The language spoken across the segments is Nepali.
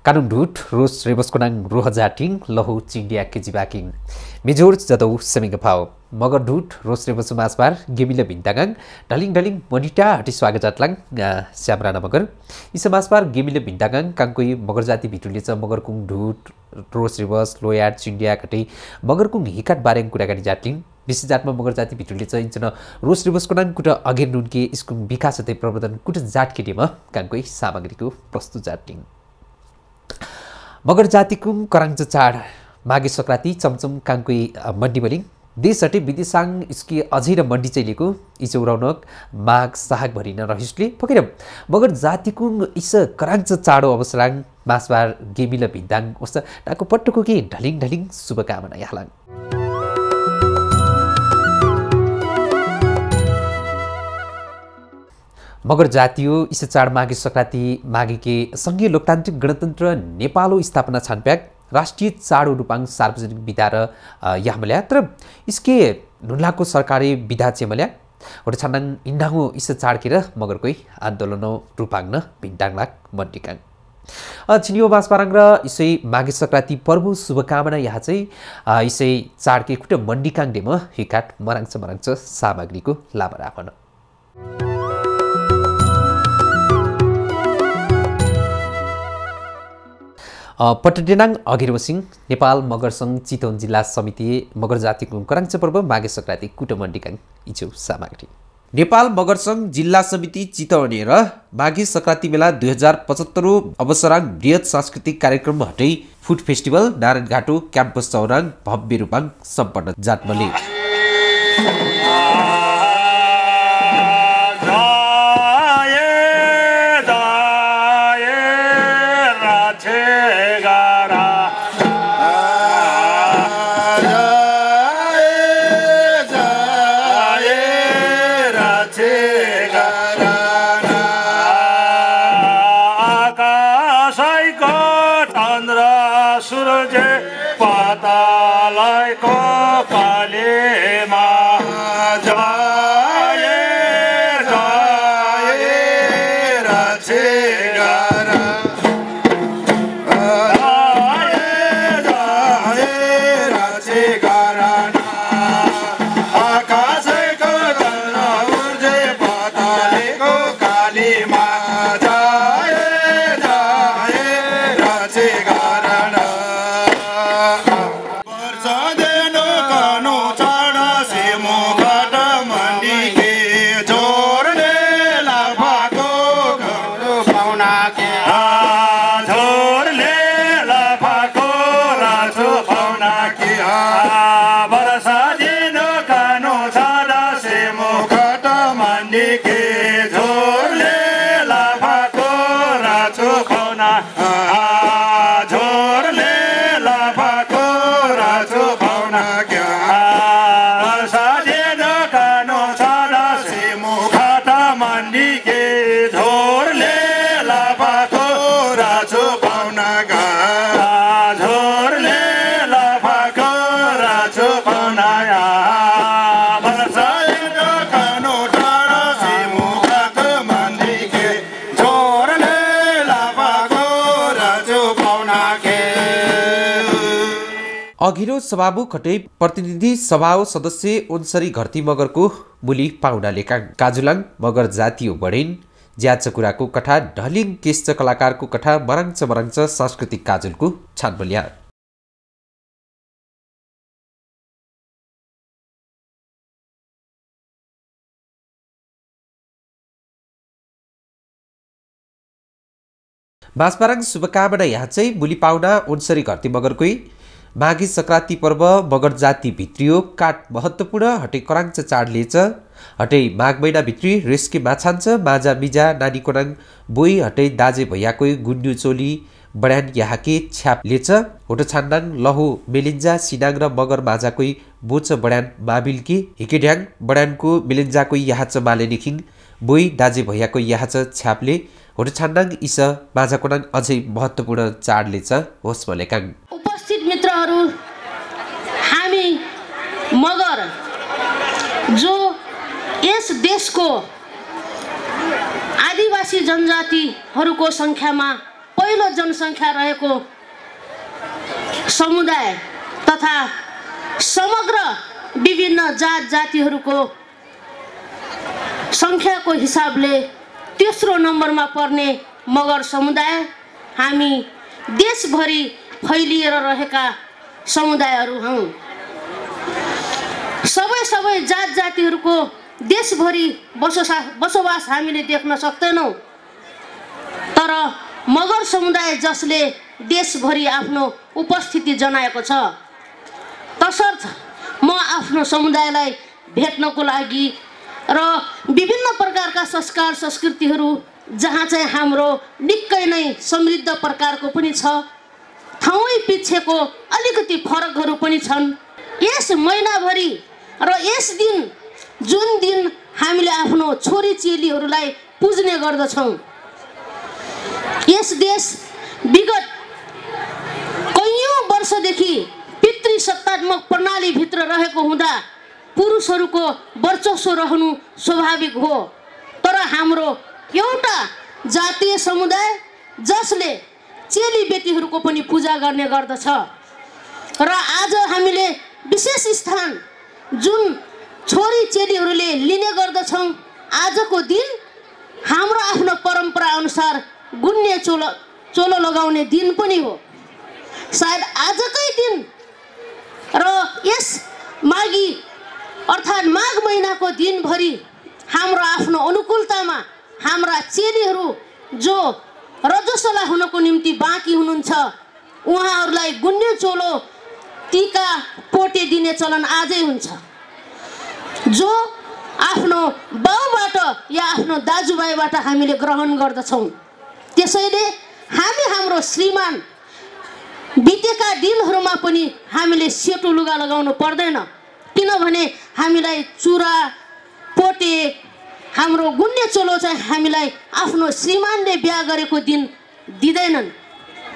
कानुन ढुट रोस रेबस्कोनाङ रोहजाटिङ लहु चिन्डिया केजिबाकिङ मिजोर जदौ सेमिगफाओ मगर ढुट रोस रेबसु मासबार गेमिले भिन्तागाङ ढलिङ ढलिङ मनिटा हटि स्वागत जाटलाङ श्यामराना मगर इस मासबार गेमिले भिन्तागाङ काङकोई मगर जाति भिटुले च मगरकुङ ढुट रोस रेबस लोयाड चिन्डिया कटै मगरकुङ हिकाट बारेङ कुराकानी जाटलिङ विशेष जातमा मगर जाति भिटुले च इन्चन रोस रेबस्कोनाङ कुट अगेन नुनके स्कुङ विकास हतै प्रवर्धन कुट जाट केटीमा काङकोई सामग्रीको प्रस्तुत जाटलिङ मगर जातिकुङ कराङच चाड माघे संक्रान्ति चमचम काङकोई मन्डी बलिङ देश हटे विदेशाङ इसकी अझै र मन्डी चाहिँ लिएको इचौ रौनक माघ साहक भरिन रहिसले फकेर मगर जातिकुङ इस कराङच चाडो अवसराङ मासबार गेमिल भिन्दाङ उस टाको पट्टुको के ढलिङ ढलिङ शुभकामना यहाँलाङ मगर जातियो इस चाड माघे संक्रान्ति माघे के संघीय लोकतान्त्रिक गणतन्त्र नेपालो स्थापना छानप्याक राष्ट्रिय चाडो रूपाङ सार्वजनिक विधा र यामल्या तर इसके नुलाको सरकारी विधा चेमल्या ओटे छानङ इन्डाङो इस चाड केर मगरकै आन्दोलनो रूपाङ न भिन्डाङलाक मन्टिकाङ छिनियो बासपाराङ र इसै माघे संक्रान्ति पर्व शुभकामना यहाँ चाहिँ इसै चाड के खुट मन्डिकाङ डेम हिकाट मराङच सामग्रीको लाभ राखन पटडेनाङ अघिरवसिङ नेपाल मगर सङ्घ चितवन जिल्ला समिति मगर जातिको कराङच पर्व माघे संक्रान्ति कुटमण्डिकाङ इचौ सामग्री नेपाल मगर सङ्घ जिल्ला समिति चितवने र माघे संक्रान्ति मेला 2075 अवसराङ बृहत सांस्कृतिक कार्यक्रम हटै फुड फेस्टिभल नारायणघाटो क्याम्पस चौराङ भव्य रूपाङ सम्पन्न जातमले अघिरो सभाबु खटै प्रतिनिधि सभा सदस्य ओन्सरी घरती मगरको मुली पाउना लेखा काजुलाङ मगर जातियो बढेन ज्याच कुराको कथा ढलिङ केश कलाकारको कथा मराङच सांस्कृतिक काजुलको छानबलिया बासपाराङ शुभकामना यहाँ चाहिँ मुली पाउना ओन्सरी घरती मगरकै माघे संक्रान्ति पर्व मगर जाति भित्रियो काट महत्त्वपूर्ण हटे कराङच चाड लिएछ हटे माघ महिना भित्री रेस्के माछान्छ माजा मिजा नानी कोनाङ बोई हटे दाजे भैयाकोई गुन्यु चोली बड्यान यहाँके छ्याप लिएछ होटो छान्नाङ लहु मेलिन्जा सिनाङ र मगर माझाकोई बोच बड्यान माबिलकी हिकेड्याङ बड्यानको मेलिन्जाको यहाँच माले निखिङ बोई दाजे भैयाको यहाँच छ्यापले होटो छान्नाङ इस माझा कोनाङ अझै महत्त्वपूर्ण चाड लिएछ होस् मलेकाङ मित्रहरू हामी मगर जो यस देशको आदिवासी जनजातिहरूको संख्यामा पहिलो पहिलो जनसङ्ख्या रहेको समुदाय तथा समग्र विभिन्न जात जातिहरूको सङ्ख्याको हिसाबले तेस्रो नम्बरमा पर्ने मगर समुदाय हामी देशभरि फैलिएर रहेका समुदायहरू हौँ। सबै जात जातिहरूको देशभरि बसोबास हामीले देख्न सक्दैनौँ, तर मगर समुदाय जसले देशभरि आफ्नो उपस्थिति जनाएको छ, तसर्थ म आफ्नो समुदायलाई भेट्नको लागि र विभिन्न प्रकारका संस्कार संस्कृतिहरू जहाँ चाहिँ हाम्रो निकै नै समृद्ध प्रकारको पनि छ, ठाउँै पिछेको अलिकति फरकहरू पनि छन्। यस महिनाभरि र यस दिन जुन दिन हामीले आफ्नो छोरी चेलीहरूलाई पुज्ने गर्दछौँ, यस देश विगत कैयौँ वर्षदेखि पितृसत्तात्मक प्रणालीभित्र रहेको हुँदा पुरुषहरूको वर्चस्व रहनु स्वाभाविक हो। तर हाम्रो एउटा जातीय समुदाय जसले चेली बेटीहरूको पनि पूजा गर्ने गर्दछ र आज हामीले विशेष स्थान जुन छोरी चेलीहरूले लिने गर्दछौँ, आजको दिन हाम्रो आफ्नो परम्परा अनुसार गुन्ने चोलो लगाउने दिन पनि हो। सायद आजकै दिन र यस माघी अर्थात् माघ महिनाको दिनभरि हाम्रो आफ्नो अनुकूलतामा हाम्रा चेलीहरू जो रजस्वला हुनको निम्ति बाँकी हुनुहुन्छ, उहाँहरूलाई गुन्ने चोलो टीका पोटे दिने चलन आजै हुन्छ। जो आफ्नो बाउबाट या आफ्नो दाजुभाइबाट हामीले ग्रहण गर्दछौँ, त्यसैले हामी हाम्रो श्रीमान बितेका दिनहरूमा पनि हामीले सेतो लुगा लगाउनु पर्दैन, किनभने हामीलाई चुरा पोटे हाम्रो गुन्ने चोलो चाहिँ हामीलाई आफ्नो श्रीमानले बिहा गरेको दिन दिँदैनन्।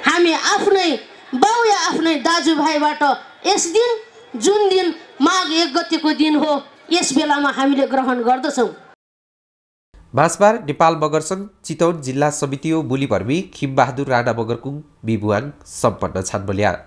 हामी आफ्नै बाउ या आफ्नै दाजुभाइबाट यस दिन जुन दिन माघ 1 गतेको दिन हो, यस बेलामा हामीले ग्रहण गर्दछौँ। भाँसबार नेपाल मगर सङ्घ चितवन जिल्ला समिति बुलीभर्मी खिमबहादुर राणा मगरकुङ बिबुवाङ सम्पन्न छानबल्या।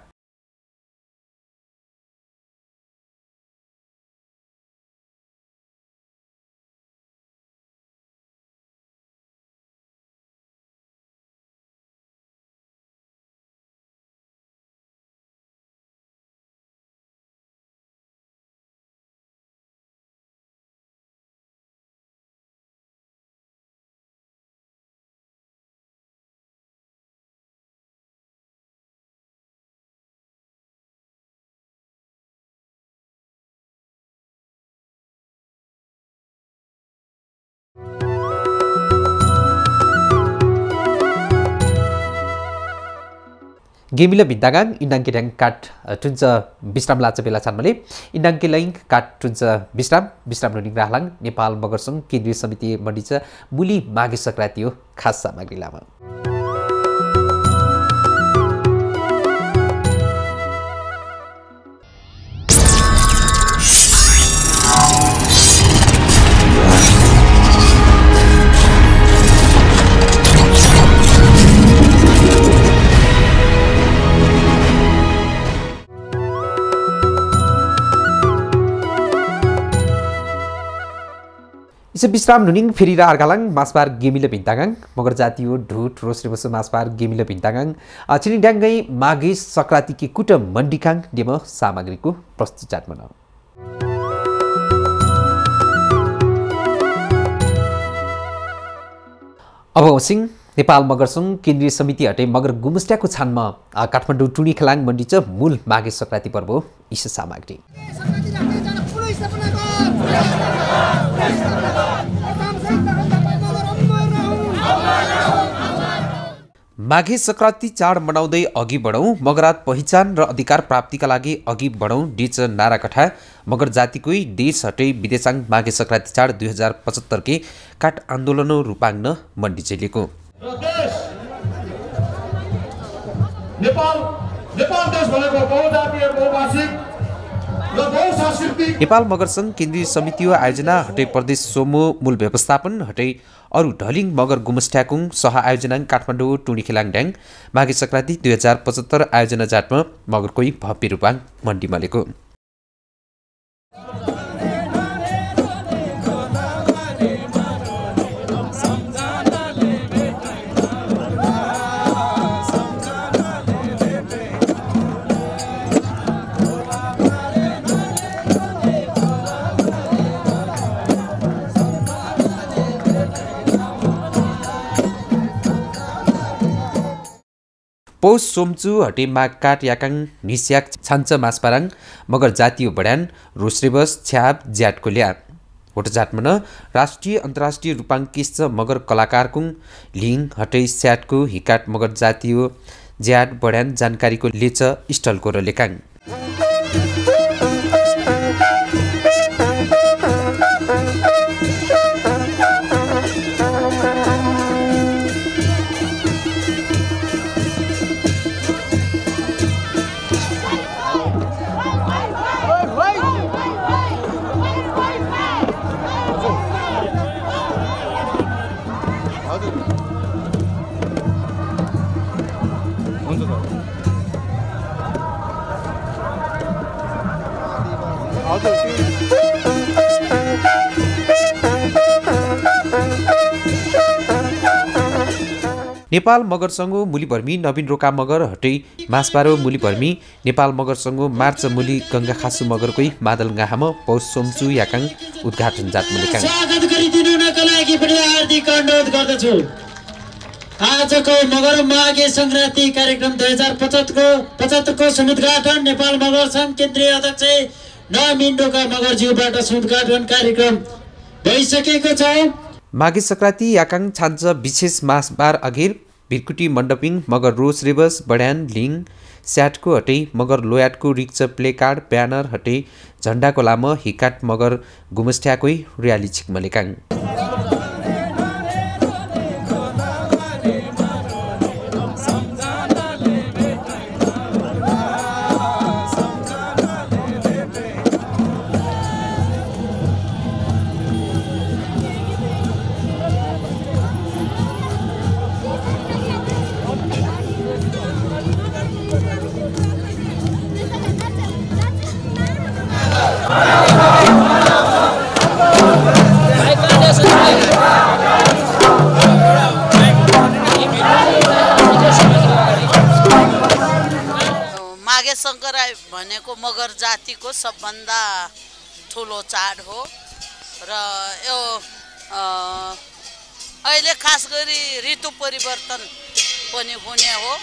गेमिला भिन्तागाङ इन्डाङ्के ड्याङ काट टुन्छ विश्राम लाच बेला छानमले इन्डाङ्के लैङ काट टुन्छ विश्राम नुनिङ राहलाङ नेपाल मगर सङ्घ केन्द्रीय समिति मण्डिच मुली माघे सङ्क्रान्ति हो खास सामग्री लामा। इसे विश्राम नुनिङ फेरि अर्घालाङ मासबार गेमिला भिन्तागाङ मगर जातियो ढुट रोस्रे बसो मासबार गेमिला भिन्तागाङ चिनी ड्याङ्गै माघे सङ्क्रान्तिकी कुट मण्डिकाङ डेम सामग्रीको प्रस्तुत चाट बनाऊ। अब सिंह नेपाल मगर सङ्घ केन्द्रीय समिति हटे मगर गुमुस्ट्याको छानमा काठमाडौँ टुणी खेलाङ मण्डिच मूल माघे सङ्क्रान्ति पर्व इस सामग्री माघे सङ्क्रान्ति चाड मनाउँदै अघि बढौँ, मगरात पहिचान र अधिकार प्राप्तिका लागि अघि बढौँ डिच नाराकठा मगर जातिकै देश हटै विदेशाङ माघे सङ्क्रान्ति चाड 2075 के काठ आन्दोलन रूपाङ्न मण्डी चलेको नेपाल देश भनेको बहुजातीय बहुभाषिक नेपाल मगर सङ्घ केन्द्रीय समिति आयोजना हटै प्रदेश सोमो मूल व्यवस्थापन हटै अरू ढलिङ मगर गुमस्ट्याकुङ सह आयोजना काठमाडौँ टुणी खेलाङड्याङ माघे सङ्क्रान्ति 2075 आयोजना जाटमा मगरकोही भव्य रूपाङ मण्डी मलेको पौष सोमचु हटे माघ काट याकाङ निस्याक छान्छ मासपाराङ मगर जातीय बड्यान रोस्रेबस छ्याप ज्याटकोल्या होट जाटमन राष्ट्रिय अन्तर्राष्ट्रिय रूपाङ्कित मगर कलाकारकुङ लिङ हटै स्याटको हिकाट मगर जातीय ज्याट बड्यान जानकारीको लेच स्टलको र लेकाङ नेपाल मगर सङ्घ मुलीभर्मी नवीन रोका मगर हटै मासपारो मुलीभर्मी नेपाल मगर सङ्घ मार्च मुली गङ्गा खासु मगरकै मादल गाहाम पौष सोमचु याकाङ उद्घाटन जातमा लेकाङ स्वागत गरिदिनुका लागि पनि हार्दिक अनुरोध गर्दछु। आजको मगर माघे सङ्क्रान्ति कार्यक्रम 2075 को समुद्घाटन नेपाल मगर सङ्घ केन्द्रीय अध्यक्ष नवीन रोका मगरज्यूबाट समुद्घाटन कार्यक्रम भइसकेको छ। माघे सङ्क्रान्ति याकाङ छान्छ विशेष मासबार अघिर भिरकुटी मण्डपिङ मगर रोस रेबस बड्यान लिङ स्याटको हटै मगर लोयाटको रिक्च प्लेकार्ड ब्यानर हटै झण्डाको लामो हिकाट मगर गुमस्ट्याकै र्याली छिक्म लेकाङ भनेको मगर जातिको सबभन्दा ठुलो चाड हो र यो अहिले खास गरी ऋतु परिवर्तन पनि हुने हो,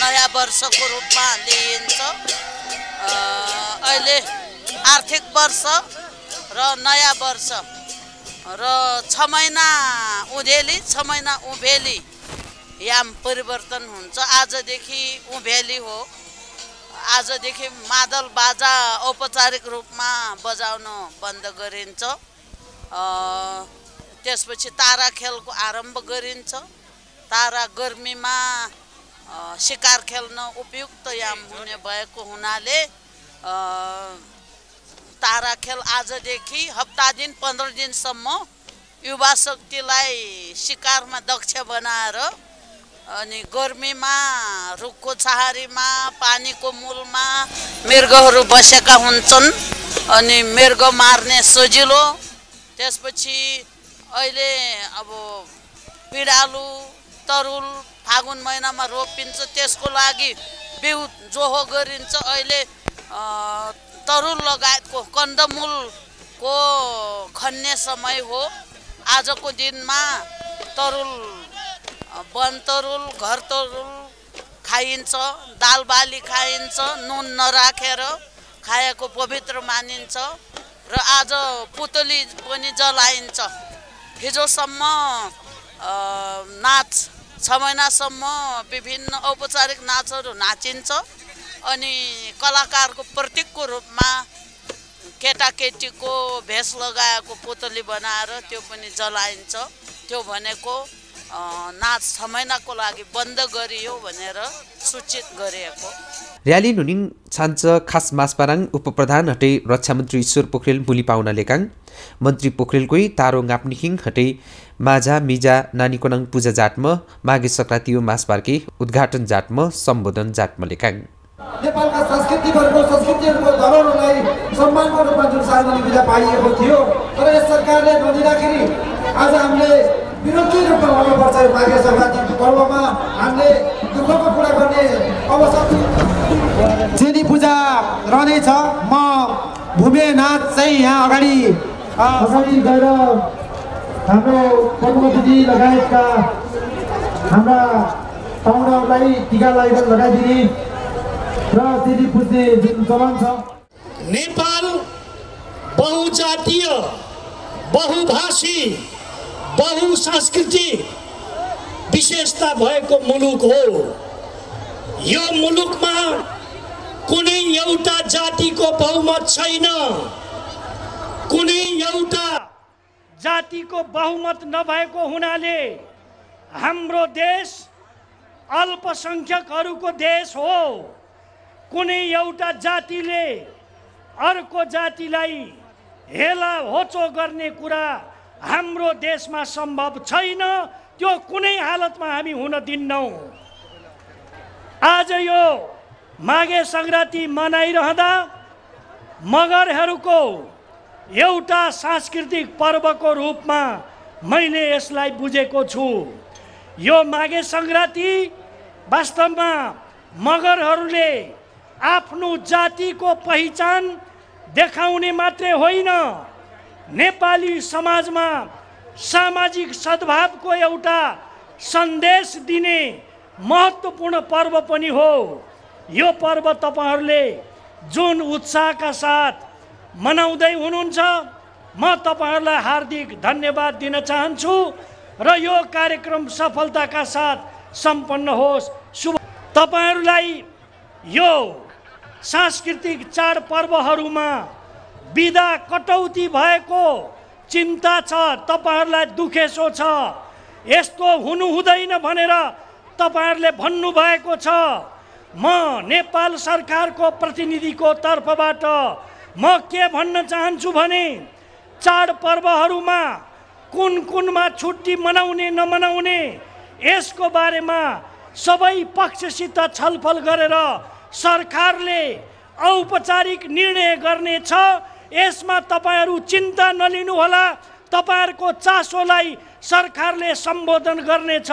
नयाँ वर्षको रूपमा लिइन्छ। अहिले आर्थिक वर्ष र नयाँ वर्ष र 6 महिना उधेली 6 महिना उभेली याम परिवर्तन हुन्छ। आजदेखि उभेली हो, आजदेखि मादल बाजा औपचारिक रूपमा बजाउन बन्द गरिन्छ। त्यसपछि तारा खेलको आरम्भ गरिन्छ। तारा गर्मीमा शिकार खेल्न उपयुक्त याम हुने भएको हुनाले तारा खेल आजदेखि हप्ता दिन 15 दिनसम्म युवा शक्तिलाई शिकारमा दक्ष बनाएर अनि गर्मीमा रुखको छहारीमा पानीको मूलमा मृगहरू बसेका हुन्छन् अनि मृग मार्ने सजिलो। त्यसपछि अहिले अब पिडालु तरुल फागुन महिनामा रोपिन्छ, त्यसको लागि बिउ जोहो गरिन्छ। अहिले तरुल लगायतको कन्दमूलको खन्ने समय हो। आजको दिनमा तरुल वनतरुल घरतरुल खाइन्छ, दाल बाली खाइन्छ, नुन नराखेर खाएको पवित्र मानिन्छ र आज पुतली पनि जलाइन्छ। हिजोसम्म नाच 6 महिनासम्म विभिन्न औपचारिक नाचहरू नाचिन्छ अनि कलाकारको प्रतीकको रूपमा केटाकेटीको भेष लगाएको पुतली बनाएर त्यो पनि जलाइन्छ। त्यो भनेको नाच 6 महिनाको लागि बन्द गरियो भनेर सूचित गरेको। र्याली नुनिङ छान्छ खास मासपाराङ उपप्रधान हटे रक्षा मन्त्री ईश्वर पोखरेल बुली पाउना लेकाङ मन्त्री पोखरेलकै तारो गाप्निखिङ हटे माझा मिजा नानीकोनाङ पूजा जाटम माघे संक्रान्ति मासपारकी उद्घाटन जाटम सम्बोधन जाटम लेकाङ। नेपालका संस्कृतिहरूको धरोहरलाई सम्मानको रूपमा जुन सार्वजनिक विधा पाइएको थियो तर यस सरकारले नदिँदाखेरि आज हामीले विरोधी रूपमा हुनुपर्छ। माघे संक्रान्ति पर्वमा हामीले दुःखको कुरा गर्ने अवसर चेली पूजा रहनेछ। म भूमेनाथ चाहिँ यहाँ अगाडि गएर हाम्रो पद्मवती लगायतका हाम्रा पाहुनाहरूलाई टिका लगाइदिने र चेली पुज्ने जुन चलन छ। नेपाल बहुजातीय बहुभाषी बहुसांस्कृतिक विशेषता भएको मुलुक हो। यो मुलुकमा कुनै एउटा जातिको बहुमत छैन। कुनै एउटा जातिको बहुमत नभएको हुनाले हाम्रो देश अल्पसंख्यकहरूको देश हो। कुनै एउटा जातिले अर्को जातिलाई हेला होचो गर्ने कुरा हाम्रो देशमा सम्भव छैन। त्यो कुनै हालतमा हामी हुन दिन्नौँ। आज यो माघे संक्रान्ति मनाइरहँदा मगरहरूको एउटा सांस्कृतिक पर्वको रूपमा मैले यसलाई बुझेको छु। यो माघे संक्रान्ति वास्तवमा मगरहरूले आफ्नो जातिको पहिचान देखाउने मात्रै होइन, नेपाली समाजमा सामाजिक सद्भावको एउटा सन्देश दिने महत्त्वपूर्ण पर्व पनि हो। यो पर्व तपाईहरूले जुन उत्साहका साथ मनाउँदै हुनुहुन्छ म तपाईहरूलाई हार्दिक धन्यवाद दिन चाहन्छु र यो कार्यक्रम सफलताका साथ सम्पन्न होस्। शुभ। तपाईहरूलाई यो सांस्कृतिक चाडपर्वहरूमा बिदा कटौती भएको चिन्ता छ, तपाईहरूलाई दुखेसो छ। यस्तो हुनु हुँदैन भनेर तपाईहरूले भन्नुभएको छ। म नेपाल सरकारको प्रतिनिधिको तर्फबाट म के भन्न चाहन्छु भने चाडपर्वहरूमा कुन कुनमा छुट्टी मनाउने नमनाउने यसको बारेमा सबै पक्षसित छलफल गरेर सरकारले औपचारिक निर्णय गर्नेछ। यसमा तपाईहरू चिन्ता नलिनुहोला। तपाईहरूको चासोलाई सरकारले सम्बोधन गर्नेछ।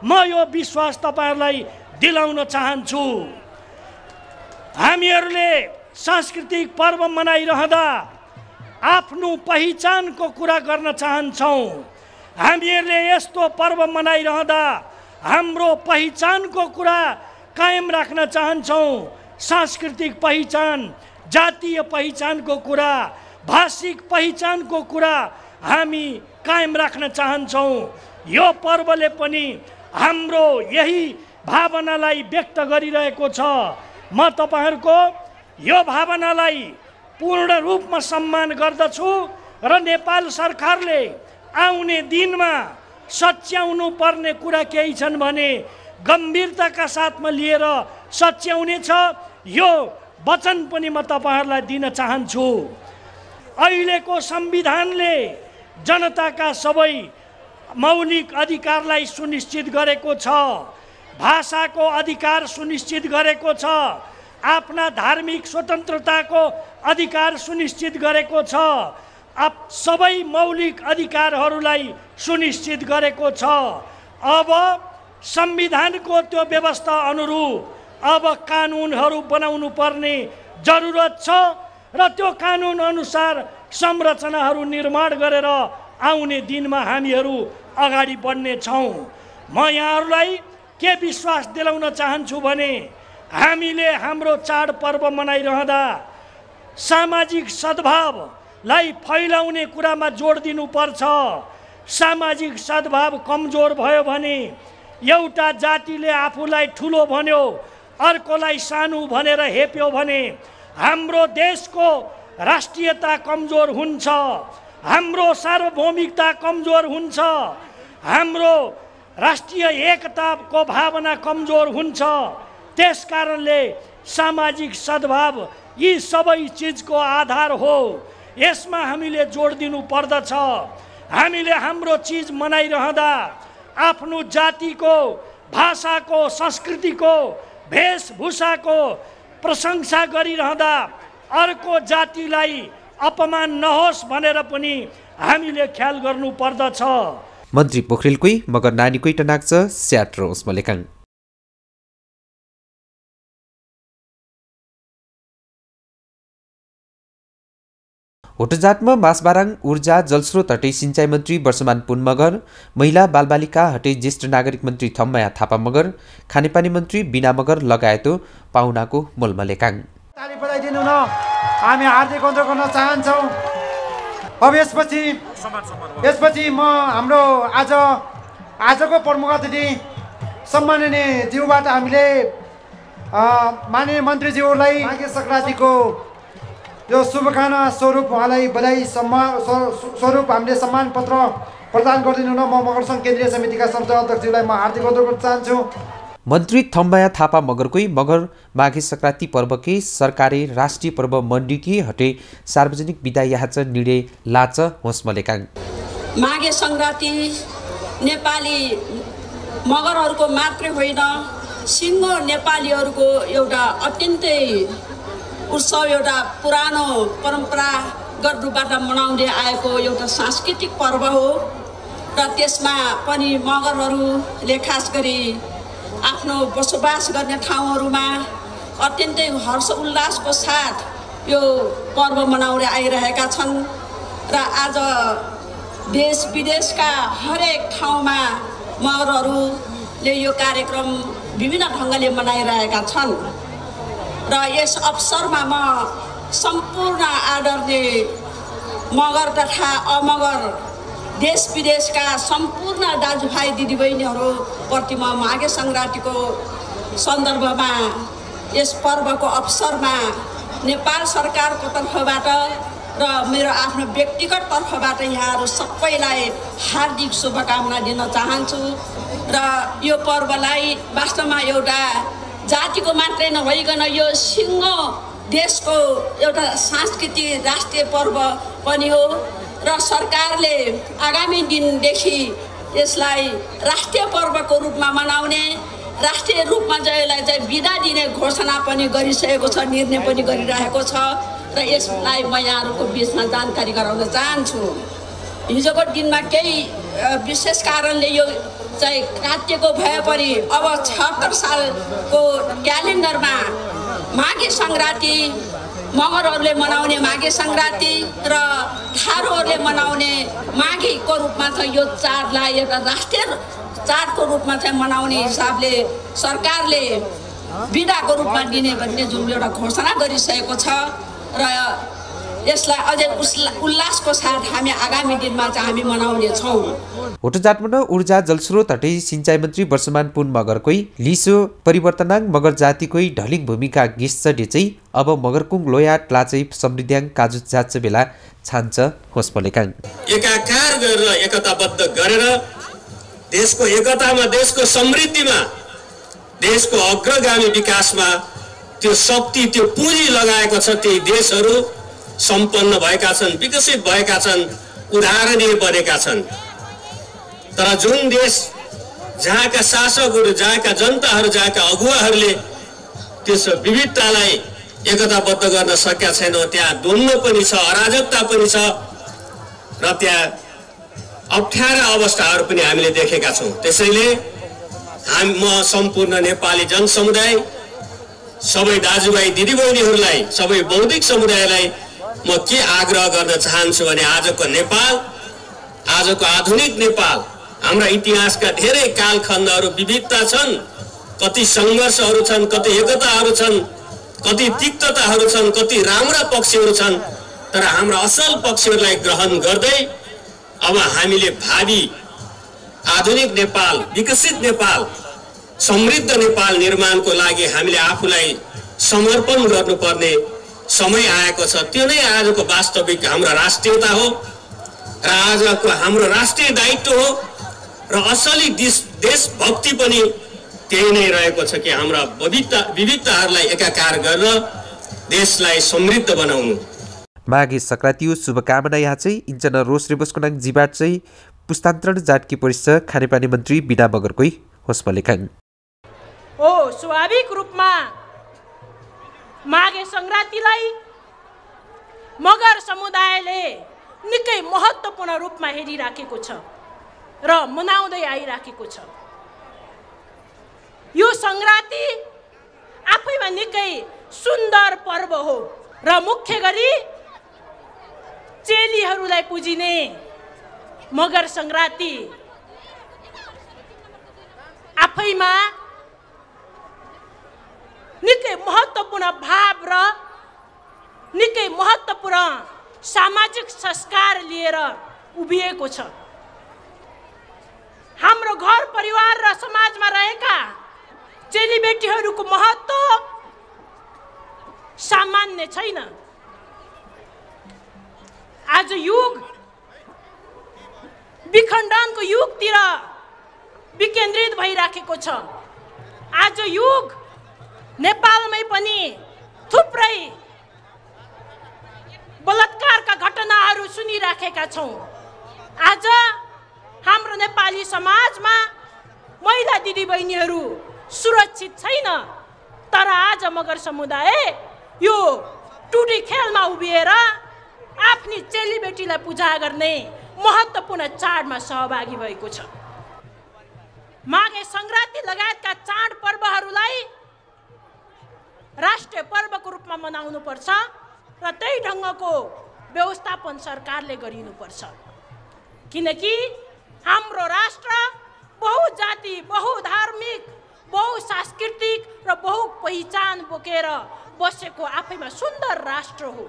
म यो विश्वास तपाईहरूलाई दिलाउन चाहन्छु। हामीहरूले सांस्कृतिक पर्व मनाइरहँदा आफ्नो पहिचानको कुरा गर्न चाहन्छौँ। हामीहरूले यस्तो पर्व मनाइरहँदा हाम्रो पहिचानको कुरा कायम राख्न चाहन्छौँ। सांस्कृतिक पहिचान, जातीय पहिचानको कुरा, भाषिक पहिचानको कुरा हामी कायम राख्न चाहन्छौँ। यो पर्वले पनि हाम्रो यही भावनालाई व्यक्त गरिरहेको छ। म तपाईहरूको यो भावनालाई पूर्ण रूपमा सम्मान गर्दछु र नेपाल सरकारले आउने दिनमा सच्याउनु पर्ने कुरा केही छन् भने गम्भीरताका साथमा लिएर सच्याउनेछ। यो वचन पनि म तपाईहरूलाई दिन चाहन्छु। अहिलेको संविधानले जनताका सबै मौलिक अधिकारलाई सुनिश्चित गरेको छ। भाषाको अधिकार सुनिश्चित गरेको छ। आफ्ना धार्मिक स्वतन्त्रताको अधिकार सुनिश्चित गरेको छ। सबै मौलिक अधिकारहरूलाई सुनिश्चित गरेको छ। अब संविधानको त्यो व्यवस्था अनुरूप अब कानुनहरू बनाउनु पर्ने जरुरत छ र त्यो कानुन अनुसार संरचनाहरू निर्माण गरेर आउने दिनमा हामीहरू अगाडि बढ्ने छौँ। म यहाँहरूलाई के विश्वास दिलाउन चाहन्छु भने हामीले हाम्रो चाडपर्व मनाइरहँदा सामाजिक सद्भावलाई फैलाउने कुरामा जोड दिनुपर्छ। सामाजिक सद्भाव कमजोर भयो भने एउटा जातिले आफूलाई ठुलो भन्यो, अर्कोलाई सानो भनेर हेप्यो भने हाम्रो देशको राष्ट्रियता कमजोर हुन्छ, हाम्रो सार्वभौमिकता कमजोर हुन्छ, हाम्रो राष्ट्रिय एकताको भावना कमजोर हुन्छ। त्यस कारणले सामाजिक सद्भाव यी सबै चिजको आधार हो। यसमा हामीले जोड दिनु पर्दछ। हामीले हाम्रो चिज मनाइरहँदा आफ्नो जातिको, भाषाको, संस्कृतिको, वेशभूषाको प्रशंसा गरिरहँदा अर्को जातिलाई अपमान नहोस् भनेर पनि हामीले ख्याल गर्नु पर्दछ। मन्त्री पोखरेलकै मगर नानीकै टनाक्छ स्याट र उस्मलेकाङ। होटजातमा मासबाराङ ऊर्जा जलस्रोत हटे सिंचाई मन्त्री वर्षमान पुन मगर, महिला बालबालिका हटे ज्येष्ठ नागरिक मन्त्री थम्माया थापा मगर, खानेपानी मन्त्री बिना मगर लगायत पाहुनाको मोलमलेकाङ। ताली बजाइदिनु न, हामी हार्दिक अनुरोध गर्न चाहन्छौँ। अब यसपछि म हाम्रो आजको प्रमुख अतिथि सम्माननीय ज्यूबाट हामीले माननीय मन्त्रीज्यूलाई माघे सङ्क्रान्तिको यो शुभकामना स्वरूप उहाँलाई बधाई स्वरूप हामीले सम्मान पत्र प्रदान गरिदिनु न। म मगर सङ्घ केन्द्रीय समितिका संचालक अध्यक्षज्यूलाई म हार्दिक अनुरोध गर्न चाहन्छु। मन्त्री थम्माया थापा मगरकै मगर माघे सङ्क्रान्ति पर्वकै सरकारी राष्ट्रिय पर्व मण्डिकी हटे सार्वजनिक विदा याच निर्णय लाच होस्मलेकाङ। माघे सङ्क्रान्ति नेपाली मगरहरूको मात्रै होइन, सिङ्गो नेपालीहरूको एउटा अत्यन्तै उत्सव, एउटा पुरानो परम्परागत रूपबाट मनाउँदै आएको एउटा सांस्कृतिक पर्व हो र त्यसमा पनि मगरहरूले खास गरी आफ्नो बसोबास गर्ने ठाउँहरूमा अत्यन्तै हर्ष उल्लासको साथ यो पर्व मनाउँदै आइरहेका छन् र आज देश विदेशका हरेक ठाउँमा मगरहरूले यो कार्यक्रम विभिन्न ढङ्गले मनाइरहेका छन् र यस अवसरमा म सम्पूर्ण आदरणीय मगर तथा अमगर देश विदेशका सम्पूर्ण दाजुभाइ दिदीबहिनीहरूप्रति म माघे सङ्क्रान्तिको सन्दर्भमा यस पर्वको अवसरमा नेपाल सरकारको तर्फबाट र मेरो आफ्नो व्यक्तिगत तर्फबाट यहाँहरू सबैलाई हार्दिक शुभकामना दिन चाहन्छु र यो पर्वलाई वास्तवमा एउटा जातिको मात्रै नभइकन यो सिङ्गो देशको एउटा सांस्कृतिक राष्ट्रिय पर्व पनि हो र सरकारले आगामी दिनदेखि यसलाई राष्ट्रिय पर्वको रूपमा मनाउने, राष्ट्रिय रूपमा यसलाई चाहिँ बिदा दिने घोषणा पनि गरिसकेको छ, निर्णय पनि गरिरहेको छ र यसलाई म यहाँहरूको बिचमा जानकारी गराउन चाहन्छु। हिजोको दिनमा केही विशेष कारणले यो चाहिँ काटिएको भए पनि अब 76 सालको क्यालेन्डरमा माघे सङ्क्रान्ति मगरहरूले मनाउने माघे सङ्क्रान्ति र थारूहरूले मनाउने माघीको रूपमा चाहिँ यो चाडलाई एउटा राष्ट्रिय चाडको रूपमा चाहिँ मनाउने हिसाबले सरकारले बिदाको रूपमा दिने भन्ने जुन एउटा घोषणा गरिसकेको छ र यसलाई अझै उल्लासको साथ हामी आगामी दिनमा चाहिँ हामी मनाउने छौँ। होटजातमा ऊर्जा जलस्रोत हटे सिंचाई मन्त्री वर्षमान पुन मगरकै लिसो परिवर्तनाङ मगर जातिकै ढलिङ भूमिका गिस्चडे चाहिँ अब मगरकुङ लोया ट्लाचै समृद्ध्याङ काजु जाच बेला छान्छ होस्मलेकाङ। एकाकार गरेर एकताबद्ध गरेर देशको एकतामा, देशको समृद्धिमा, देशको अग्रगामी विकासमा त्यो शक्ति, त्यो पुँजी लगाएको छ। ती देशहरू सम्पन्न भएका छन्, विकसित भएका छन्, उदाहरणीय बनेका छन्। तर जुन देश जहाँका शासकहरू, जहाँका जनताहरू, जहाँका अगुवाहरूले त्यस विविधतालाई एकताबद्ध गर्न सकेका छैन, त्यहाँ द्वन्द्व पनि छ, अराजकता पनि छ र त्यहाँ अप्ठ्यारा अवस्थाहरू पनि हामीले देखेका छौँ। त्यसैले म सम्पूर्ण नेपाली जनसमुदाय, सबै दाजुभाइ दिदीबहिनीहरूलाई, सबै बौद्धिक समुदायलाई म के आग्रह गर्न चाहन्छु भने आजको नेपाल, आजको आधुनिक नेपाल, हाम्रा इतिहासका धेरै कालखण्डहरू विविधता छन्, कति सङ्घर्षहरू छन्, कति एकताहरू छन्, कति तिक्तताहरू छन्, कति राम्रा पक्षहरू छन्। तर हाम्रा असल पक्षहरूलाई ग्रहण गर्दै अब हामीले भावी आधुनिक नेपाल, विकसित नेपाल, समृद्ध नेपाल निर्माणको लागि हामीले आफूलाई समर्पण गर्नुपर्ने समय आएको छ। त्यो नै आजको वास्तविक हाम्रो राष्ट्रियता हो र आजको हाम्रो राष्ट्रिय दायित्व हो र असली देशभक्ति पनि त्यही नै रहेको छ कि हाम्रा विविधताहरूलाई एकाकार गरेर देशलाई समृद्ध बनाउनु। माघे सङ्क्रान्ति शुभकामना यहाँ चाहिँ इन्चन रोस्रे बस्कुनाङ जीवाट चाहिँ पुस्तान्तरण जाटकी परिषद खानेपानी मन्त्री बिना मगरकै होसमा लेखाङ हो। स्वाभाविक रूपमा माघे सङ्क्रान्तिलाई मगर समुदायले निकै महत्त्वपूर्ण रूपमा हेरिराखेको छ र मनाउँदै आइराखेको छ। यो सङ्क्रान्ति आफैमा निकै सुन्दर पर्व हो र मुख्य गरी चेलीहरूलाई पुजिने मगर सङ्क्रान्ति आफैमा निकै महत्त्वपूर्ण भाव र निकै महत्त्वपूर्ण सामाजिक संस्कार लिएर उभिएको छ। हाम्रो घर परिवार र समाजमा रहेका चेलीबेटीहरूको महत्त्व सामान्य छैन। आज युग विखण्डनको युगतिर विकेन्द्रित भइराखेको छ। आज युग नेपालमै पनि थुप्रै बलात्कारका घटनाहरू सुनिराखेका छौँ। आज हाम्रो नेपाली समाजमा महिला दिदीबहिनीहरू सुरक्षित छैन। तर आज मगर समुदाय यो टुटी खेलमा उभिएर आफ्नी चेलीबेटीलाई पूजा गर्ने महत्त्वपूर्ण चाडमा सहभागी भएको छ। माघे सङ्क्रान्ति लगायतका चाड पर्वहरूलाई राष्ट्रिय पर्वको रूपमा मनाउनुपर्छ र त्यही ढङ्गको व्यवस्थापन सरकारले गरिनुपर्छ। किनकि हाम्रो राष्ट्र बहुजाति, बहुधार्मिक, बहुसांस्कृतिक र बहु पहिचान बोकेर बसेको आफैमा सुन्दर राष्ट्र हो।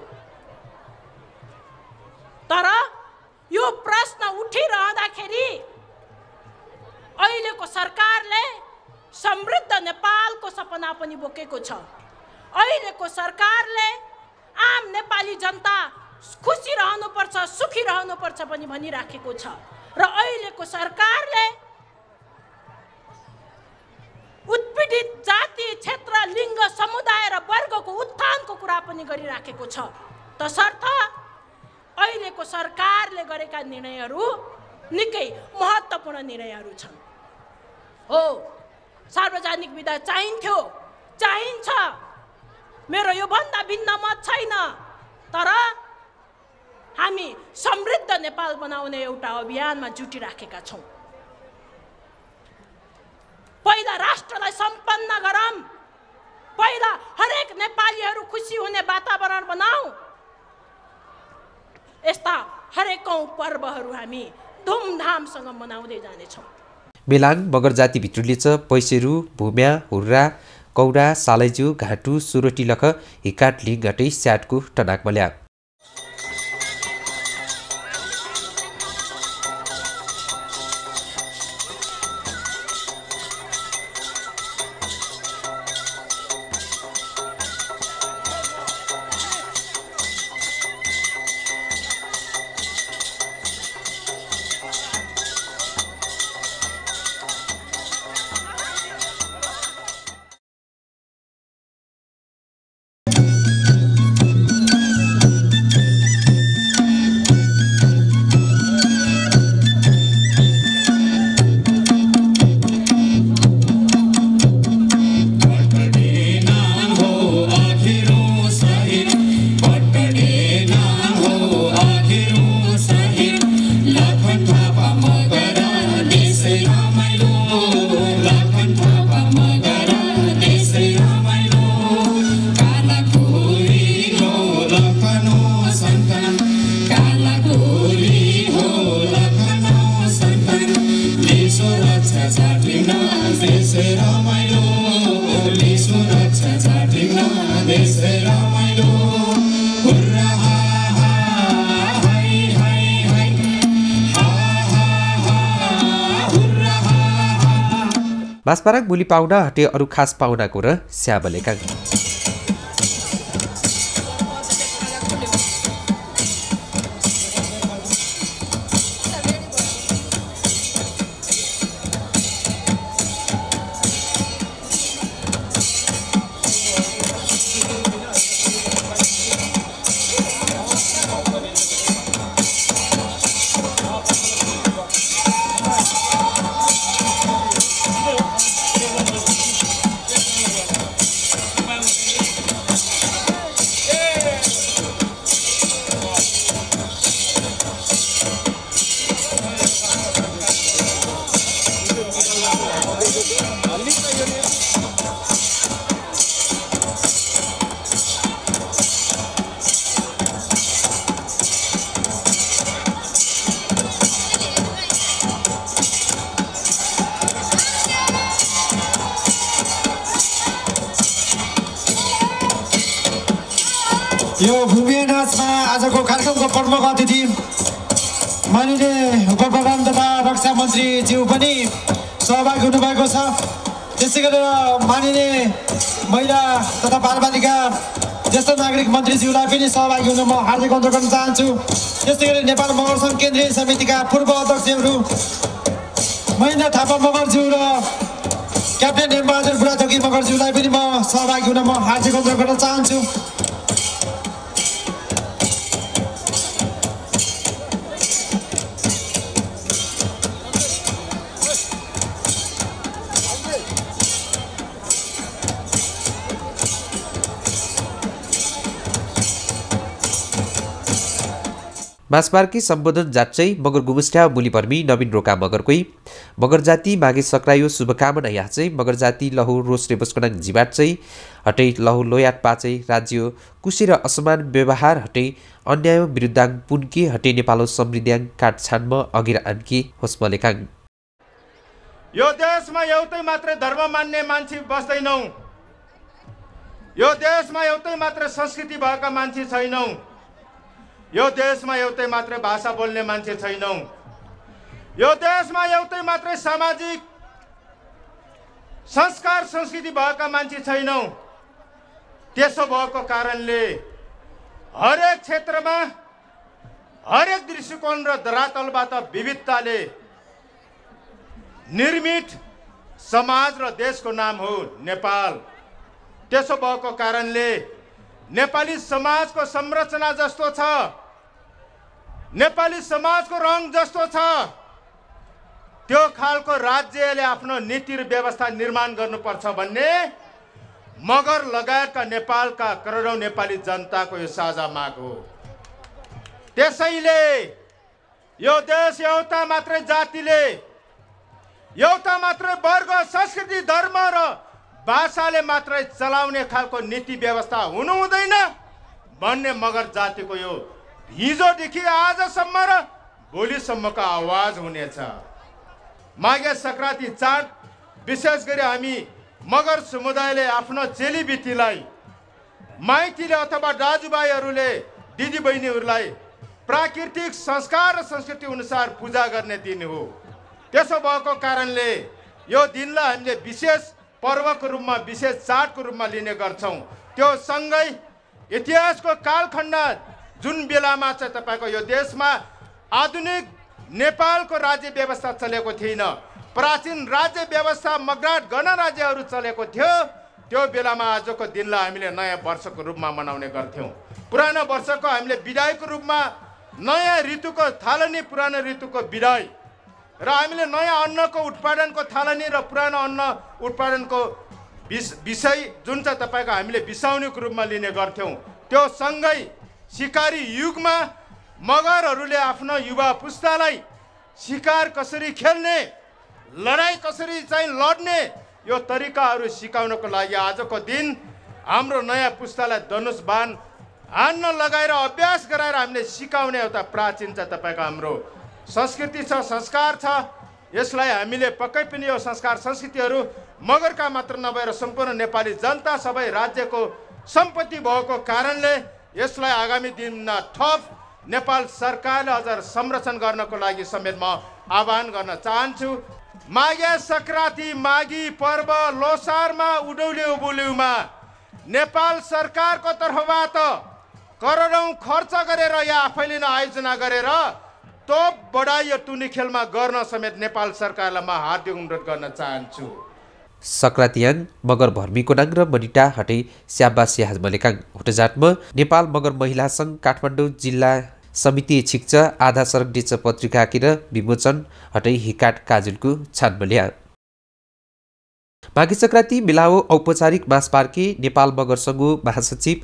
तर यो प्रश्न उठिरहँदाखेरि अहिलेको सरकारले समृद्ध नेपालको सपना पनि बोकेको छ। अहिलेको सरकारले आम नेपाली जनता खुसी रहनुपर्छ, सुखी रहनुपर्छ पनि भनिराखेको छ र अहिलेको सरकारले उत्पीडित जाति, क्षेत्र, लिङ्ग, समुदाय र वर्गको उत्थानको कुरा पनि गरिराखेको छ। तसर्थ अहिलेको सरकारले गरेका निर्णयहरू निकै महत्त्वपूर्ण निर्णयहरू छन्। हो, सार्वजनिक विदा चाहिन्थ्यो, चाहिन्छ, मेरो योभन्दा भिन्न मत छैन। तर हामी समृद्ध नेपाल बनाउने एउटा अभियानमा जुटिराखेका छौँ। पहिला राष्ट्रलाई सम्पन्न गरौँ, पहिला हरेक नेपालीहरू खुसी हुने वातावरण बनाऊ। यस्ता हरेकौं पर्वहरू हामी धुमधामसँग मनाउँदै जानेछौँ। मेलाङ मगर जाति भित्रुले छ पैसेरु, भूम्या, हुर्रा, कौडा, सालैजु, घाटु, सुरोटी लख हिकाट लिङ्गटै स्याटको टनाक मल्या। मासपाराङ मुली पाहुना हटे अरू खास पाहुनाको र स्याबलेका यो भूमि नाचमा आजको कार्यक्रमको प्रमुख अतिथि माननीय उपप्रधान तथा रक्षा मन्त्रीज्यू पनि सहभागी हुनुभएको छ। त्यसै गरेर माननीय महिला तथा बालबालिका ज्येष्ठ नागरिक मन्त्रीज्यूलाई पनि सहभागी हुन म हार्दिक अनुरोध गर्न चाहन्छु। त्यस्तै गरी नेपाल मगर सङ्घ केन्द्रीय समितिका पूर्व अध्यक्षहरू महेन्द्र थापा मगरज्यू र क्याप्टेन हेमबहादुर बुढाथोकी मगरज्यूलाई पनि म सहभागी हुन म हार्दिक अनुरोध गर्न चाहन्छु। मासपार्की सम्बोधन जाट्चै मगर गुमुस्ट्या मुलिपर्मी नवीन रोका मगरकै मगर जाति मागे सक्रायो शुभकामना याचै मगर जाति लहु रोस्रे बस्कोनाङ जिबाट्चै हटै लहु लोयाट पाचै राज्य कुशी र असमान व्यवहार हटै अन्याय विरुद्धाङ पुन्के हटै नेपालो समृद्ध्याङ काट छान्म अगिर आन्की होस्मलेकाङ। यो देशमा एउटै मात्रै धर्म मान्ने मान्छे बस्दैनौ। यो देशमा एउटै मात्रै संस्कृति भएका मान्छे छैनौ। यो देशमा एउटै मात्रै भाषा बोल्ने मान्छे छैनौँ। यो देशमा एउटै मात्रै सामाजिक संस्कार संस्कृति भएका मान्छे छैनौँ। त्यसो भएको कारणले हरेक क्षेत्रमा हरेक दृष्टिकोण र धरातलबाट विविधताले निर्मित समाज र देशको नाम हो नेपाल। त्यसो भएको कारणले नेपाली समाजको संरचना जस्तो छ, नेपाली समाजको रङ जस्तो छ, त्यो खालको राज्यले आफ्नो नीति र व्यवस्था निर्माण गर्नुपर्छ भन्ने मगर लगायतका नेपालका करोडौं नेपाली जनताको यो साझा माग हो। त्यसैले यो देश एउटा मात्रै जातिले, एउटा मात्रै वर्ग, संस्कृति, धर्म र भाषाले मात्रै चलाउने खालको नीति व्यवस्था हुनु हुँदैन भन्ने मगर जातिको यो हिजोदेखि आजसम्म र भोलिसम्मको आवाज हुनेछ। माघे सङ्क्रान्ति चाड विशेष गरी हामी मगर समुदायले आफ्नो चेलीबेटीलाई, माइतीले अथवा दाजुभाइहरूले दिदीबहिनीहरूलाई प्राकृतिक संस्कार र संस्कृति अनुसार पूजा गर्ने दिन हो। त्यसो भएको कारणले यो दिनलाई हामीले विशेष पर्वको रूपमा, विशेष चाडको रूपमा लिने गर्छौँ। त्यो सँगै इतिहासको कालखण्ड जुन बेलामा चाहिँ तपाईँको यो देशमा आधुनिक नेपालको राज्य व्यवस्था चलेको थिएन, प्राचीन राज्य व्यवस्था मगराट गणराज्यहरू चलेको थियो, त्यो बेलामा आजको दिनलाई हामीले नयाँ वर्षको रूपमा मनाउने गर्थ्यौँ। पुरानो वर्षको हामीले बिदाईको रूपमा नयाँ ऋतुको थालनी, पुरानो ऋतुको बिदाई र हामीले नयाँ अन्नको उत्पादनको थालनी र पुरानो अन्न उत्पादनको विषय जुन चाहिँ तपाईँको हामीले बिसाउनेको रूपमा लिने गर्थ्यौँ। त्यो सँगै सिकारी युगमा मगरहरूले आफ्नो युवा पुस्तालाई शिकार कसरी खेल्ने, लडाइँ कसरी चाहिँ लड्ने यो तरिकाहरू सिकाउनको लागि आजको दिन हाम्रो नयाँ पुस्तालाई धनुष बाण हान्न लगाएर अभ्यास गराएर हामीले सिकाउने एउटा प्राचीन चाहिँ तपाईँको हाम्रो संस्कृति छ, संस्कार छ। यसलाई हामीले पक्कै पनि यो संस्कार संस्कृतिहरू मगरका मात्र नभएर सम्पूर्ण नेपाली जनता, सबै राज्यको सम्पत्ति भएको कारणले यसलाई आगामी दिनमा थप नेपाल सरकारले अझ संरक्षण गर्नको लागि समेत म आह्वान गर्न चाहन्छु। माघे सङ्क्रान्ति, माघी पर्व, लोसारमा उडौली उभुलीमा नेपाल सरकारको तर्फबाट करोडौं खर्च गरेर या आफैले नै आयोजना गरेर तोप बढाई यो टुनी खेलमा गर्न समेत नेपाल सरकारलाई म हार्दिक अनुरोध गर्न चाहन्छु। सक्रातियाङ मगर भर्मीकोनाङ र मनिटा हटै स्याबासी हाजमलेकाङ होटजाटमा नेपाल मगर महिला सङ्घ काठमाडौँ जिल्ला समिति छिक्च आधा सडक डिच पत्रिका किर विमोचन हटै हिकाट काजुलको छानबल्या। माघे सङ्क्रान्ति मिलाओ औपचारिक मासपार्के नेपाल मगर सङ्घ महासचिव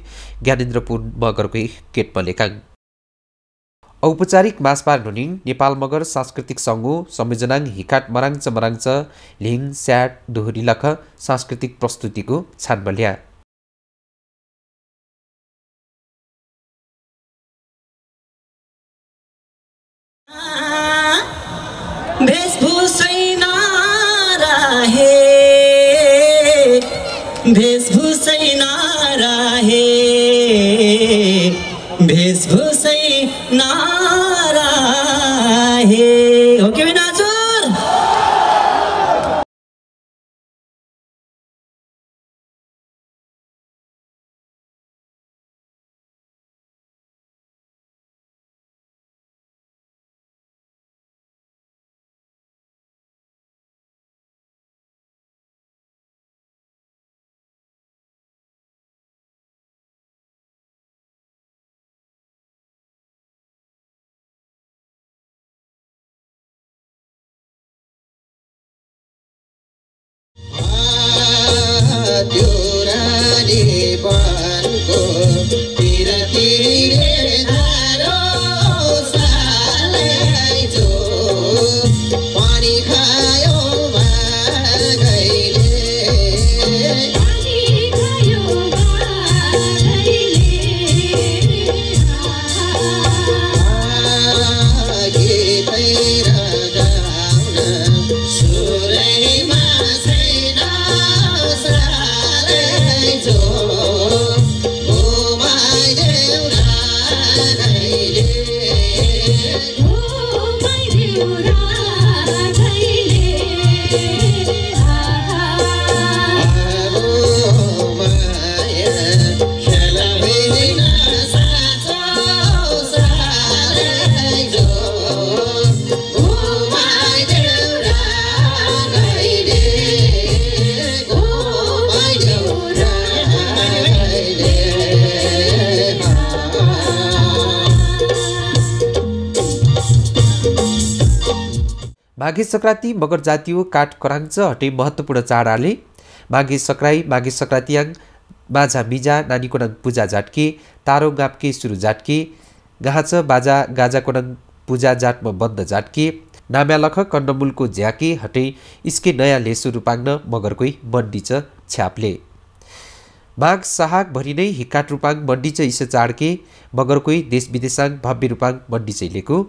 ज्ञानेन्द्रपुर मगरकै केटमलेकाङ। औपचारिक मासपार ढुनिङ नेपाल मगर सांस्कृतिक सङ्घ संयोजनाङ हिकाट मराङ्च लिङ स्याट दोहोरी लख सांस्कृतिक प्रस्तुतिको छानबल्या। भेषभूषै नाराहे नारा हे हो कि होइन हजुर माघे संक्रान्ति मगर जातीय काठ कराङ्च हटे महत्त्वपूर्ण चाडाले माघे सक्राई माघे संक्रान्तियाङ माझा मिजा नानीको नङ पूजा जाटके तारो गापके सुरु जाटके गाहाच बाजा गाजाको नङ पूजा जाटमा बन्द जाटके नाम्यालख कन्डमुलको झ्याके हटे इसके नयाँ लेसु रूपाङ्न मगरकै मण्डिच छ्यापले माघ साहाग भरि नै हिक्काट रूपाङ मण्डिच इसे चाडके मगरकै देश विदेशाङ भव्य रूपाङ मण्डिच लेको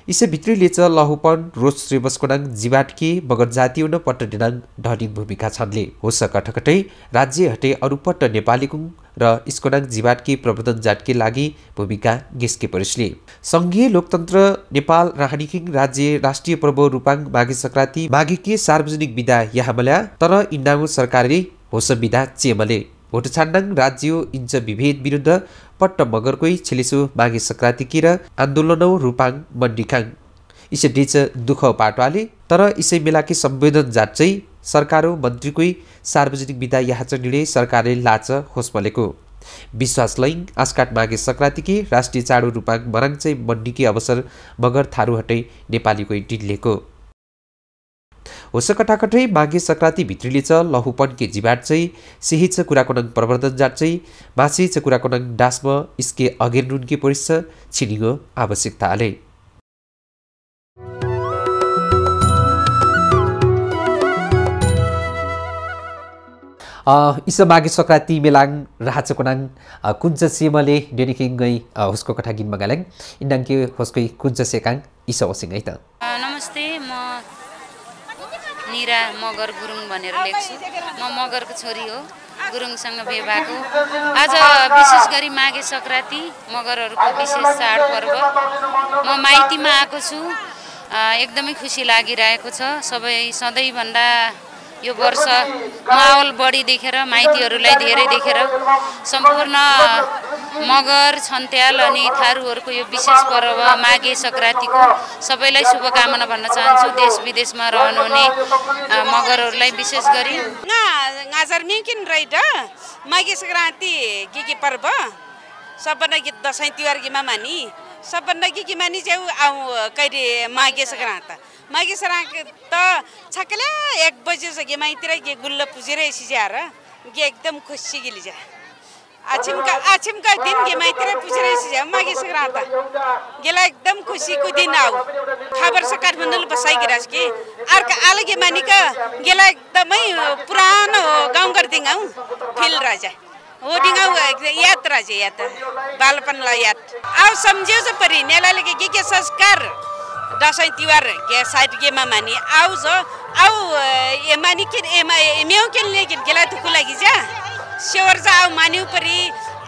इसे भित्री लेच लहुपन रोज श्रेबस्कोनाङ जिवाटके मगर जातीय न पट्टडिनाङ ढनिङ भूमिका छन्ले होस कटकटै राज्य हटे अरूपट्ट नेपालीकुङ र इस्कोनाङ जिवाटके प्रबन्धन जाटके लागि भूमिका गेस्के परिसले संघीय लोकतन्त्र नेपाल राहनिकिङ राज्य राष्ट्रिय पर्व रूपाङ माघे संक्रान्ति माघेके सार्वजनिक विदा यहाँमल्या तर इन्डाङो सरकारले होस विदा चेमले भोट छान्डाङ राज्य इन्च विभेद विरुद्ध पट्ट मगरकै छिलिसु माघे संक्रान्तिकी र आन्दोलनौ रूपाङ मण्डिखाङ इसे डिच दुख पाटवाले तर इसै मेलाकी संवेदन जाट्चै सरकारो मन्त्रीकै सार्वजनिक विदा यहाँ निर्णय सरकारले लाच होसमलेको विश्वास लैङ आस्काट माघे संक्रान्तिकी राष्ट्रिय चाडो रूपाङ मराङचै मण्डिकी अवसर मगर थारू हटै नेपालीकै डिल्लेको होस कटाकटै माघे संक्रान्ति भित्रीले च लहुपन के जिबाट चाहिँ सिही छ कुराको नङ प्रवर्धन जाट चाहिँ मासी छ कुराको नङ डासम इसके अगेर नुनके परिस छिनिगो आवश्यकताले इस माघे संक्रान्ति मेलाङ राहाचको नङ कुञ्च सेमले डेनिकिङै होसको कथा गिन मगालाङ इन्डाङके होसकै कुञ्च सेकाङ इस वसिङै त नमस्ते म निरा मगर गुरुङ भनेर लेख्छु म मगरको छोरी हो गुरुङसँग बिहे भएको आज विशेष गरी माघे संक्रान्ति मगरहरूको विशेष चाडपर्व म माइतीमा आएको छु एकदमै खुसी लागिरहेको छ सबै सधैँभन्दा यो वर्ष माहौल बढी देखेर माइतीहरूलाई धेरै देखेर सम्पूर्ण मगर छन्त्याल अनि थारूहरूको यो विशेष पर्व माघे संक्रान्तिको सबैलाई शुभकामना भन्न चाहन्छु देश विदेशमा रहनुहुने मगरहरूलाई विशेष गरी ngajar mungkin raida Maghe Sankranti के पर्व सबभन्दा गीत दसैँ तिहार गिमानी सबभन्दा के मानी चाहिँ आउ कहिले माघे संक्रान्ति माघे संक्रान्ति त छकले 1 बजे से माइतिर के गुल्ल पुजेर सिजार के एकदम खुसी गेली जा आछिमका दिन के माइतिर पुजेर सिजा माघे संक्रान्ति गेला एकदम खुसी को दिन आउ खबर से काठमाडौँ बसाइ गिरास के अर्का अलगे मानिका गेला एकदमै पुरानो गाउँ गर्दिङ आउ फिल राजा हो दिङाउ याद राजा याद बालपनलाई याद आउ सम्झ्यो जो परि नेलाले के संस्कार दसैँ तिहार के साइड के मानी आउ जो आउ ए मानी के एमेउ के लेकिन गेला तुकु लागि जा सेवर जा आउ मानिउ परि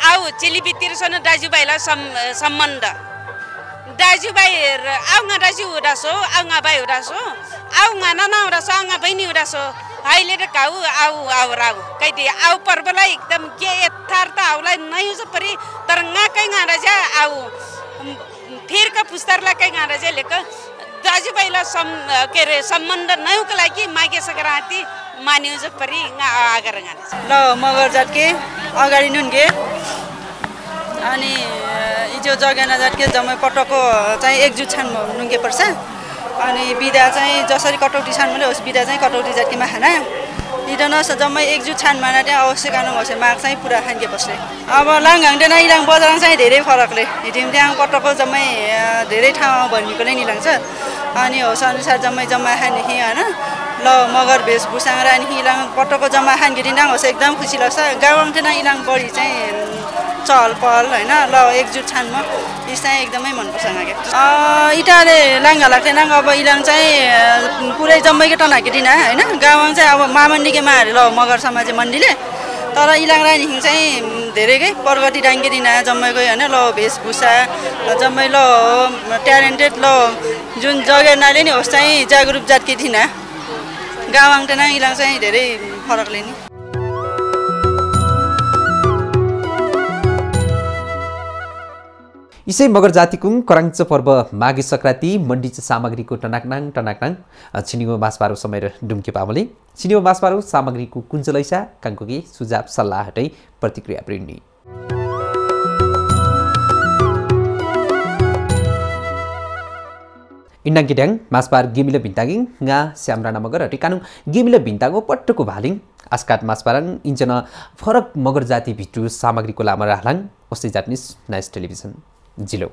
आउ चेलीबितिर सन दाजुभाइला सम्बन्ध दाजुभाइ आउँगा दाजु उडासो आउँगा भाइ उडासो आउँगा नाना उडासो आउँगा बहिनी उडासो अहिले त काउ आउ आउ राउ कहिले आउ पर्वलाई एकदम के यथार्थ आउलाई नै हो परि तर कै गाँडा जा आउ फेरका पुस्ताहरूलाई कै गाँडा जा लेक दाजुभाइलाई के अरे सम्बन्ध नहुको लागि माघे सङ्क्रान्ति मान्यौ परि आगर गाँडा ल मगर जातके अगाडि नुनगे अनि हिजो जगेना जातके जम्मै पटको चाहिँ एकजुट छान नुङ्गे पर्छ अनि बिदा चाहिँ जसरी कटौटी छान भने होस् बिदा चाहिँ कटौटी जातकेमा खाना इडन जम्मै एकजुट छान माना त्यहाँ अवश्य गानु होस् माग चाहिँ पुरा खानके बस्ने अब लाङहाङटेन इलाङ बजार चाहिँ धेरै फरकले हिटिम त्यहाँ पटको जम्मै धेरै ठाउँमा भनिको नै निलाङ्छ अनि होस् अनुसार जम्मै जम्मा खानेखि होइन ल मगर भेषभूषा रानी इलाङ पटको जम्मा खानके दिन होस् एकदम खुसी लाग्छ गाउँमा इलाङ बढी चाहिँ चहल पहल होइन ल एकजुट छानमा यस चाहिँ एकदमै मनपर्छ नागे इटाले लाङ्गा लाग्थेन अब इलाङ चाहिँ पुरै जम्मैको टनाके दिन होइन गाउँमा चाहिँ अब मामन्डीकै मारे ल मगर समाज मन्डीले तर इलाङ रानीहिङ चाहिँ धेरैकै प्रगति डाङ्गे दिन जम्मैकै होइन ल भेषभूषा जम्मै ल ट्यालेन्टेड ल जुन जगेर्नाले नि होस् चाहिँ जागरुक जातकी थिइन गाउँमा इलाङ चाहिँ धेरै फरकले नि इसै मगर जातिको कराङ्च पर्व माघे सङ्क्रान्ति मण्डी सामग्रीको टनाकनाङ छिनिगो मासपारो समय डुम्के पामले छिनिगो मासपारो सामग्रीको कुञ्चलैसा काङ्कोकी सुझाव सल्लाह हटै प्रतिक्रिया प्रेरणी इन्डाङ किट्याङ मासपार गिमिल भिन्तागिङ गा श्यामराणा मगर हटे कानु गिमिल भिन्तागो पट्टको भालिङ आस्काट मासपाराङ इन्चन फरक मगर जाति भिट्टु सामग्रीको लामा राहलाङ अस्ति जाटनिस नाइस टेलिभिजन जिलो